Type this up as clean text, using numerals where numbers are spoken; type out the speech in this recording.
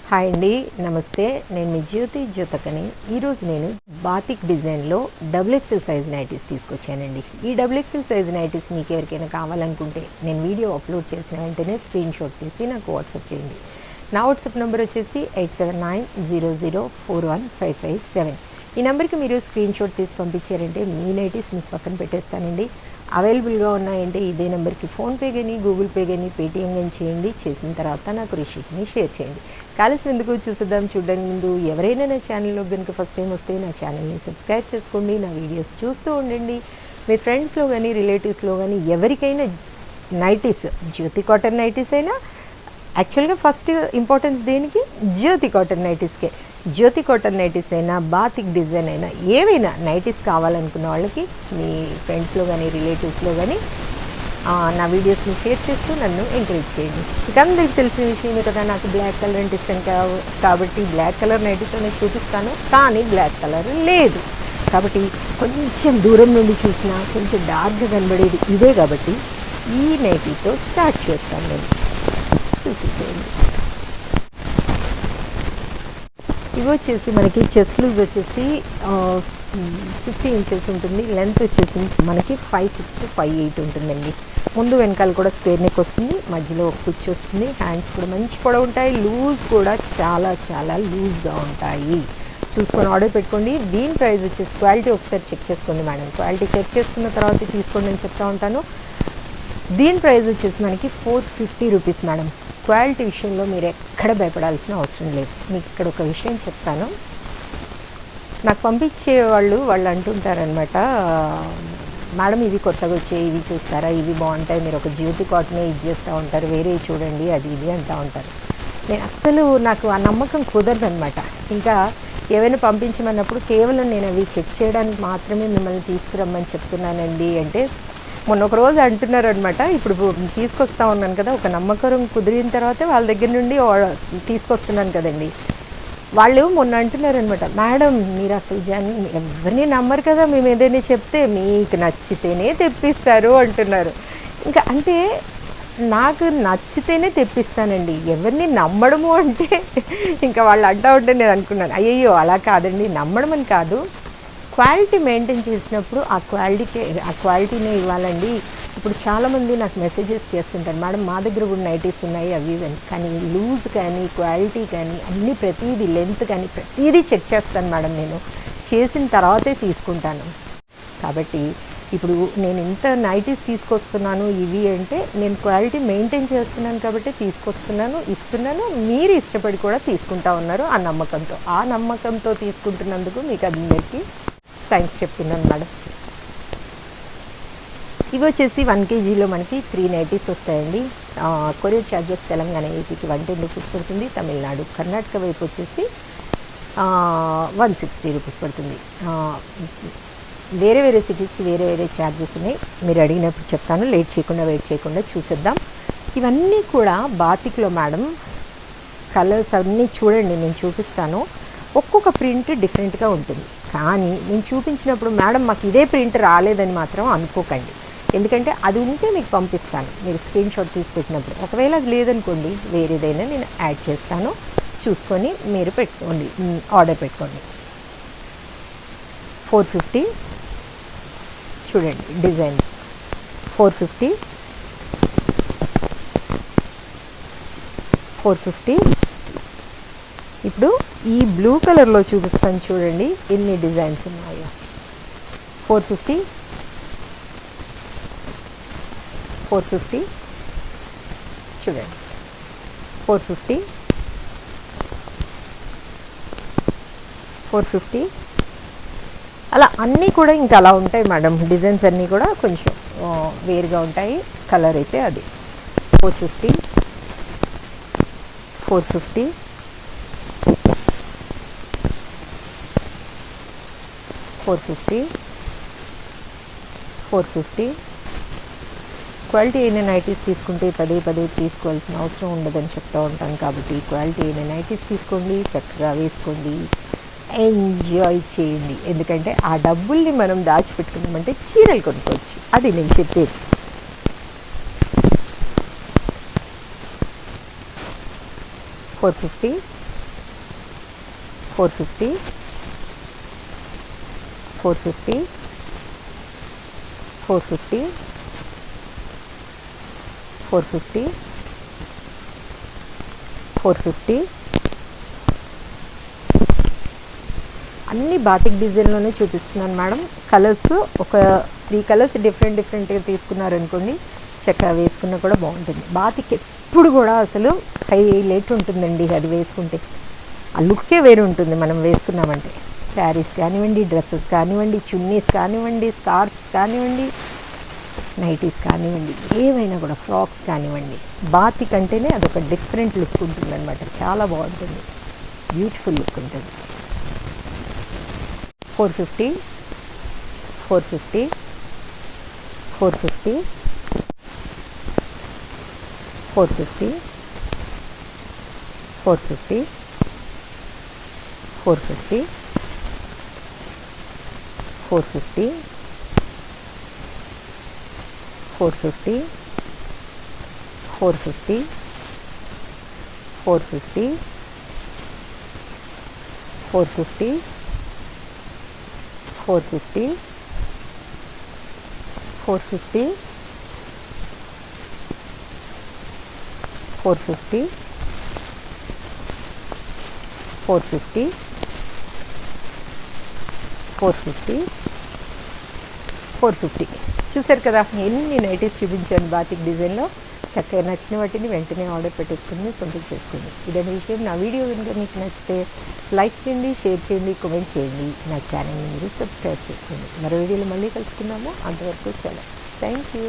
Hi అండి, నమస్తే. నేను మీ జ్యోతకని. ఈరోజు నేను బాతిక్ డిజైన్లో XXL సైజ్ నైటీస్ తీసుకొచ్చానండి. ఈ XXL సైజ్ నైటీస్ మీకు ఎవరికైనా కావాలనుకుంటే నేను వీడియో అప్లోడ్ చేసిన వెంటనే స్క్రీన్ షాట్ తీసి నాకు వాట్సాప్ చేయండి. నా వాట్సాప్ నెంబర్ వచ్చేసి 8790041557. ఈ నెంబర్కి మీరు స్క్రీన్ షాట్ తీసి పంపించారంటే మీ నైటీస్ మీకు పక్కన పెట్టేస్తానండి. అవైలబుల్గా ఉన్నాయంటే ఇదే నెంబర్కి ఫోన్పే కానీ గూగుల్ పే కానీ పేటిఎం కానీ చేయండి. చేసిన తర్వాత నాకు రిసీప్ట్ని షేర్ చేయండి. కలిసి ఎందుకు చూసేద్దాం. చూడడానికి ముందు ఎవరైనా నా ఛానల్లో కనుక ఫస్ట్ టైం వస్తే నా ఛానల్ని సబ్స్క్రైబ్ చేసుకోండి. నా వీడియోస్ చూస్తూ ఉండండి. మీ ఫ్రెండ్స్లో కానీ రిలేటివ్స్లో కానీ ఎవరికైనా నైటీస్, జ్యోతి కాటన్ నైటీస్ అయినా, యాక్చువల్గా ఫస్ట్ ఇంపార్టెన్స్ దేనికి, జ్యోతి కాటన్ నైటీస్కే. జ్యోతి కాటన్ నైటీస్ అయినా, బాతిక్ డిజైన్ అయినా, ఏవైనా నైటీస్ కావాలనుకున్న వాళ్ళకి మీ ఫ్రెండ్స్లో కానీ రిలేటివ్స్లో కానీ నా వీడియోస్ని షేర్ చేస్తూ నన్ను ఎంకరేజ్ చేయండి. ఇక అందరికి తెలిసిన విషయమే కదా, నాకు బ్లాక్ కలర్ అంటే ఇష్టం కాబట్టి బ్లాక్ కలర్ నైటీతోనే చూపిస్తాను. కానీ బ్లాక్ కలర్ లేదు కాబట్టి కొంచెం దూరం నుండి చూసినా కొంచెం డార్క్గా కనబడేది ఇదే కాబట్టి ఈ నైటీతో స్టార్ట్ చేస్తాను. నేను చూసేసేయండి. ఇవి వచ్చేసి మనకి చెస్ట్ లూజ్ వచ్చేసి 50 ఇంచెస్ ఉంటుంది. లెంత్ వచ్చేసి మనకి 5'6" to 5'8" ఉంటుందండి. ముందు వెనకాల కూడా స్క్వేర్ నెక్ వస్తుంది, మధ్యలో ఒక కుచ్చు వస్తుంది. హ్యాండ్స్ కూడా మంచి పొడవు ఉంటాయి. లూజ్ కూడా చాలా చాలా లూజ్గా ఉంటాయి. చూసుకొని ఆర్డర్ పెట్టుకోండి. దీని ప్రైస్ వచ్చేసి క్వాలిటీ ఒకసారి చెక్ చేసుకోండి మేడం. క్వాలిటీ చెక్ చేసుకున్న తర్వాత తీసుకోండి అని చెప్తా ఉంటాను. దీని ప్రైస్ వచ్చేసి మనకి 450 రూపీస్ మేడం. క్వాలిటీ విషయంలో మీరు ఎక్కడ భయపడాల్సిన అవసరం లేదు. మీకు ఇక్కడ ఒక విషయం చెప్తాను. నాకు పంపించే వాళ్ళు అంటుంటారనమాట, మేడం ఇవి కొత్తగా వచ్చాయి, ఇవి చూస్తారా, ఇవి బాగుంటాయి, మీరు ఒక జ్యోతి కాటనే ఇది చేస్తూ ఉంటారు, వేరే చూడండి అది ఇది అంటూ ఉంటారు. నేను అస్సలు నాకు ఆ నమ్మకం కుదరదనమాట. ఇంకా ఏవైనా పంపించమన్నప్పుడు కేవలం నేను అవి చెక్ చేయడానికి మాత్రమే మిమ్మల్ని తీసుకురమ్మని చెప్తున్నానండి అంటే, మొన్న ఒక రోజు అంటున్నారు అనమాట, ఇప్పుడు తీసుకొస్తా ఉన్నాను కదా, ఒక నమ్మకం కుదిరిన తర్వాత వాళ్ళ దగ్గర నుండి తీసుకొస్తున్నాను కదండి. వాళ్ళు మొన్న అంటున్నారు అనమాట, మేడం మీరు అసలు ఎవరిని నమ్మరు కదా, మేము ఏదైనా చెప్తే మీకు నచ్చితేనే తెప్పిస్తారు అంటున్నారు. ఇంకా అంటే నాకు నచ్చితేనే తెప్పిస్తానండి, ఎవరిని నమ్మడము అంటే ఇంకా వాళ్ళు అంటూ ఉంటే నేను అనుకున్నాను, అయ్యయ్యో అలా కాదండి, నమ్మడం అని కాదు, క్వాలిటీ మెయింటైన్ చేసినప్పుడు ఆ క్వాలిటీనే ఇవ్వాలండి. ఇప్పుడు చాలామంది నాకు మెసేజెస్ చేస్తుంటారు, మేడం మా దగ్గర కూడా నైటీస్ ఉన్నాయి అవి కానీ లూజ్ కానీ క్వాలిటీ కానీ అన్నీ ప్రతిదీ లెంత్ కానీ ప్రతిదీ చెక్ చేస్తాను మేడం, నేను చేసిన తర్వాతే తీసుకుంటాను. కాబట్టి ఇప్పుడు నేను ఇంత నైటీస్ తీసుకొస్తున్నాను ఇవి అంటే నేను క్వాలిటీ మెయింటైన్ చేస్తున్నాను కాబట్టి తీసుకొస్తున్నాను, ఇస్తున్నాను. మీరు ఇష్టపడి కూడా తీసుకుంటా ఉన్నారు ఆ నమ్మకంతో తీసుకుంటున్నందుకు మీకు అందరికీ థ్యాంక్స్ చెప్తున్నాను మేడం. ఇవి వచ్చేసి 1 kgలో మనకి 3 నైటీస్ వస్తాయండి. కొరియర్ ఛార్జెస్ తెలంగాణ ఏపీకి 110 రూపీస్ పడుతుంది. తమిళనాడు కర్ణాటక వైపు వచ్చేసి 160 రూపీస్ పడుతుంది. వేరే వేరే సిటీస్కి వేరే వేరే ఛార్జెస్ ఉన్నాయి. మీరు అడిగినప్పుడు చెప్తాను. వెయిట్ చేయకుండా చూసేద్దాం. ఇవన్నీ కూడా బాతిక్లో మేడం. కలర్స్ అన్నీ చూడండి, నేను చూపిస్తాను. ఒక్కొక్క ప్రింట్ డిఫరెంట్గా ఉంటుంది. కానీ నేను చూపించినప్పుడు మేడం మాకు ఇదే ప్రింట్ రాలేదని మాత్రం అనుకోకండి. ఎందుకంటే అది ఉంటే మీకు పంపిస్తాను, మీరు స్క్రీన్ షాట్ తీసి పెట్టినప్పుడు. ఒకవేళ అది లేదనుకోండి, వేరేదైనా నేను యాడ్ చేస్తాను. చూసుకొని మీరు పెట్టుకోండి, ఆర్డర్ పెట్టుకోండి. 450 చూడండి డిజైన్స్. 450 ఇప్పుడు ఈ బ్లూ కలర్లో చూపిస్తాను చూడండి ఎన్ని డిజైన్స్ ఉన్నాయో. 450 చూడండి. 450 అలా అన్నీ కూడా ఇంకా అలా ఉంటాయి మేడం. డిజైన్స్ అన్నీ కూడా కొంచెం వేరుగా ఉంటాయి. కలర్ అయితే అది 450 క్వాలిటీ అయిన నైటీస్ తీసుకుంటే పదే తీసుకోవాల్సిన అవసరం ఉండదని చెప్తూ ఉంటాను. కాబట్టి క్వాలిటీ అయిన నైటీస్ తీసుకోండి, చక్కగా వేసుకోండి, ఎంజాయ్ చేయండి. ఎందుకంటే ఆ డబ్బుల్ని మనం దాచిపెట్టుకున్నామంటే చీరలు కొనుక్కోవచ్చు. అది నేను చెప్పేది. 450 450, 450, 450, 450, 450. అన్ని బాటిక్ డిజైన్లోనే చూపిస్తున్నాను మేడం. కలర్స్ ఒక 3 కలర్స్ డిఫరెంట్గా తీసుకున్నారనుకోండి, చక్కగా వేసుకున్నా కూడా బాగుంటుంది. బాతిక్ ఎప్పుడు కూడా అసలు హైలైట్ ఉంటుందండి. అది వేసుకుంటే ఆ లుక్కే వేరు ఉంటుంది మనం వేసుకున్నామంటే. శారీస్ కానివ్వండి, డ్రెస్సెస్ కానివ్వండి, చున్నీస్ కానివ్వండి, స్కార్ఫ్స్ కానివ్వండి, నైటీస్ కానివ్వండి, ఏవైనా కూడా ఫ్రాక్స్ కానివ్వండి, బాతిక్ అంటేనే అదొక డిఫరెంట్ లుక్ ఉంటుందన్నమాట. చాలా బాగుంటుంది, బ్యూటిఫుల్ లుక్ ఉంటుంది. 450, 450, 450, 450, 450, 450, 450, 450, 450, 450, 450, 450, 450, 450, 450, 450, 450. చూసారు కదా, ఎన్ని నైటీస్ చూపించాను బాతిక్ డిజైన్లో. చక్కగా నచ్చిన వాటిని వెంటనే ఆర్డర్ పెట్టేసుకుని సొంతం చేసుకోండి. ఇదనే విషయం. నా వీడియో కనుక మీకు నచ్చితే లైక్ చేయండి, షేర్ చేయండి, కామెంట్ చేయండి. నా ఛానల్ని మీరు సబ్స్క్రైబ్ చేసుకోండి. మరో వీడియోలో మళ్ళీ కలుసుకుందాము. అంతవరకు సెలవు. Thank you.